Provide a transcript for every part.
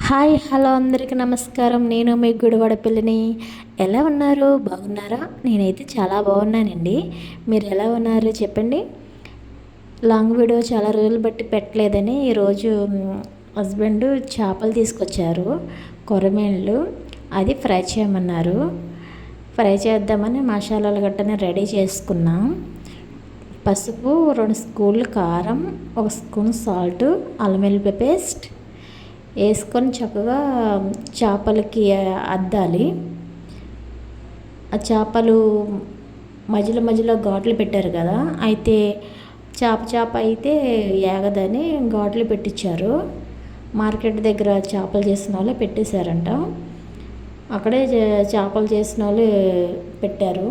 Hi hello అందరికీ నమస్కారం. నేను మీ గుడివాడ పిల్లని. ఎలా ఉన్నారు? బాగున్నారా? నేనైతే చాలా బాగున్నానండి. మీరు ఎలా ఉన్నారు చెప్పండి. లాంగ్ వీడియో చాలా రోజులు బట్టి పెట్టలేదని ఈరోజు హస్బెండ్ చేపలు తీసుకొచ్చారు, కొరమేన్లు. అది ఫ్రై చేయమన్నారు. ఫ్రై చేద్దామని మసాలాలు గట్టనే రెడీ చేసుకున్నాం. పసుపు, 2 స్పూన్లు కారం, 1 స్పూన్ సాల్ట్, అల్లం వెల్లుల్లి పేస్ట్ వేసుకొని చక్కగా చేపలకి అద్దాలి. ఆ చేపలు మధ్యలో మధ్యలో ఘాట్లు పెట్టారు కదా, అయితే చేప అయితే ఏగదని ఘాట్లు పెట్టించారు. మార్కెట్ దగ్గర చేపలు చేసిన వాళ్ళే పెట్టేశారంట. అక్కడే చేపలు చేసిన వాళ్ళు పెట్టారు.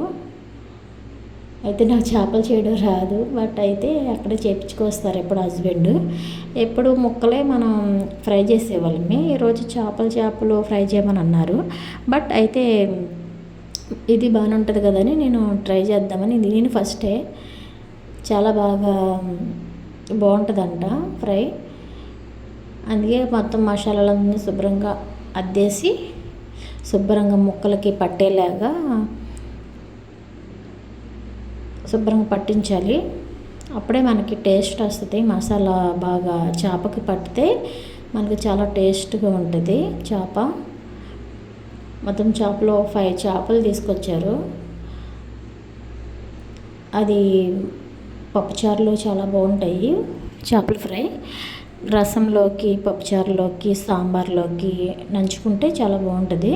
అయితే నాకు చేపలు చేయడం రాదు, బట్ అయితే అక్కడే చేపించుకొస్తారు ఎప్పుడు హస్బెండ్. ఎప్పుడు ముక్కలే మనం ఫ్రై చేసేవాళ్ళమి. ఈరోజు చేపలు ఫ్రై చేయమని అన్నారు. బట్ అయితే ఇది బాగానే ఉంటుంది కదని నేను ట్రై చేద్దామని నేను ఫస్టే చాలా బాగా బాగుంటుందంట ఫ్రై. అందుకే మొత్తం మసాలాలన్నీ శుభ్రంగా అద్దేసి శుభ్రంగా ముక్కలకి పట్టేలాగా శుభ్రంగా పట్టించాలి. అప్పుడే మనకి టేస్ట్ వస్తుంది. మసాలా బాగా చేపకి పట్టితే మనకి చాలా టేస్ట్గా ఉంటుంది చేప. మొత్తం చేపలో 5 చేపలు తీసుకొచ్చారు. అది పప్పుచారులో చాలా బాగుంటాయి చేపల ఫ్రై. రసంలోకి, పప్పుచారులోకి, సాంబార్లోకి నంచుకుంటే చాలా బాగుంటుంది.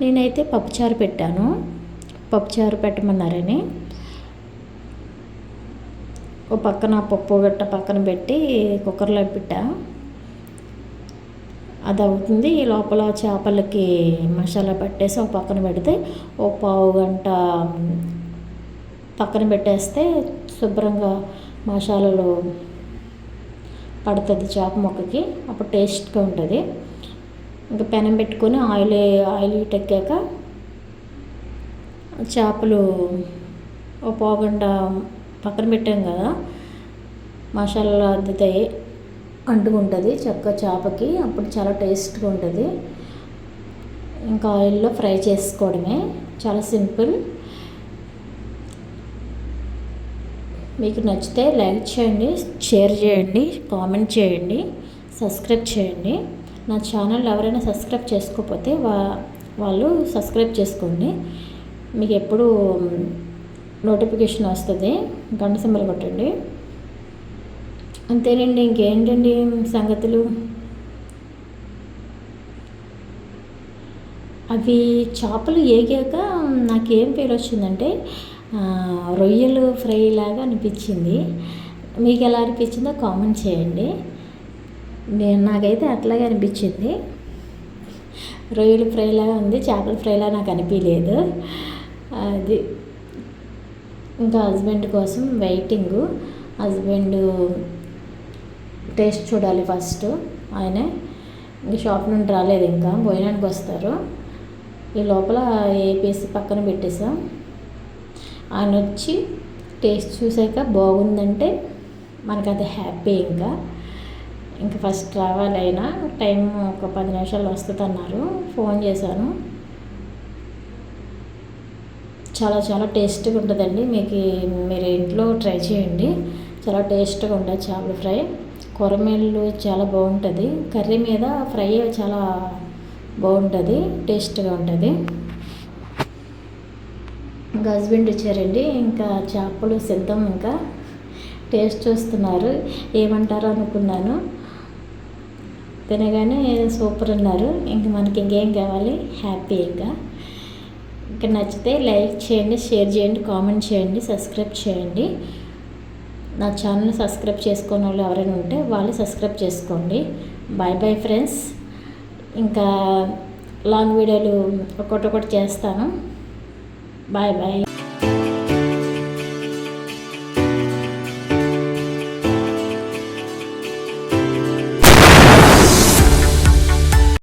నేనైతే పప్పుచారు పెట్టాను, పప్పుచారు పెట్టమన్నారని. ఓ పక్కన పప్పు గట్ట పక్కన పెట్టి కుక్కర్లో పెట్టా. అది అవుతుంది. ఈ లోపల చేపలకి మసాలా పట్టేసి ఒక పక్కన పెడితే ఓ పావు గంట పక్కన పెట్టేస్తే శుభ్రంగా మసాలాలు పడుతుంది చేప ముక్కకి. అప్పుడు టేస్ట్గా ఉంటుంది. ఇంకా పెనం పెట్టుకొని ఆయిల్ ఎక్కాక చేపలు ఓ పావు గంట పక్కన పెట్టాం కదా, మసాలా అద్దుతాయి, అంటుకుంటుంది చక్కగా చేపకి. అప్పుడు చాలా టేస్ట్గా ఉంటుంది. ఇంకా ఆయిల్లో ఫ్రై చేసుకోవడమే, చాలా సింపుల్. మీకు నచ్చితే లైక్ చేయండి, షేర్ చేయండి, కామెంట్ చేయండి, సబ్స్క్రైబ్ చేయండి. నా ఛానల్ ఎవరైనా సబ్స్క్రైబ్ చేసుకోకపోతే వాళ్ళు సబ్స్క్రైబ్ చేసుకోండి. మీకు ఎప్పుడు నోటిఫికేషన్ వస్తుంది. గంట సింబల్ కొట్టండి. అంతేనండి, ఇంకేంటండి సంగతులు. అవి చేపలు ఏగాక నాకేం ఫీల్ వచ్చిందంటే రొయ్యలు ఫ్రై లాగా అనిపించింది. మీకు ఎలా అనిపించిందో కామెంట్ చేయండి. నాకైతే అట్లాగే అనిపించింది. రొయ్యలు ఫ్రై లాగా ఉంది, చేపల ఫ్రైలా నాకు అనిపించలేదు. అది ఇంకా హస్బెండ్ కోసం వెయిటింగ్. హస్బెండ్ టేస్ట్ చూడాలి ఫస్ట్. ఆయనే ఇంక షాప్ నుండి రాలేదు, ఇంకా భోజనానికి వస్తారు. ఈ లోపల ఏపీసీ పక్కన పెట్టేసాం. ఆయన వచ్చి టేస్ట్ చూసాక బాగుందంటే మనకు అది హ్యాపీ. ఇంకా ఫస్ట్ రావాలి. అయినా టైం ఒక 10 నిమిషాలు వస్తుంది అన్నారు. ఫోన్ చేశాను. చాలా చాలా టేస్ట్గా ఉంటుందండి. మీరు ఇంట్లో ట్రై చేయండి. చాలా టేస్ట్గా ఉంటుంది చేపల ఫ్రై. కొరమేళ్ళు చాలా బాగుంటుంది. కర్రీ మీద ఫ్రై చాలా బాగుంటుంది, టేస్ట్గా ఉంటుంది. ఇంకా హస్బెండ్ వచ్చారండి. ఇంకా చేపలు సిద్ధం. ఇంకా టేస్ట్ చూస్తున్నారు. ఏమంటారో అనుకున్నాను, తినగానే సూపర్ అన్నారు. ఇంక మనకి ఇంకేం కావాలి, హ్యాపీ. ఇంకా నచ్చితే లైక్ చేయండి, షేర్ చేయండి, కామెంట్ చేయండి, సబ్స్క్రైబ్ చేయండి. నా ఛానల్ సబ్స్క్రైబ్ చేసుకునే వాళ్ళు ఎవరైనా ఉంటే వాళ్ళు సబ్స్క్రైబ్ చేసుకోండి. Bye bye friends. ఇంకా లాంగ్ వీడియోలు ఒక్కొక్కటి చేస్తాను. Bye bye.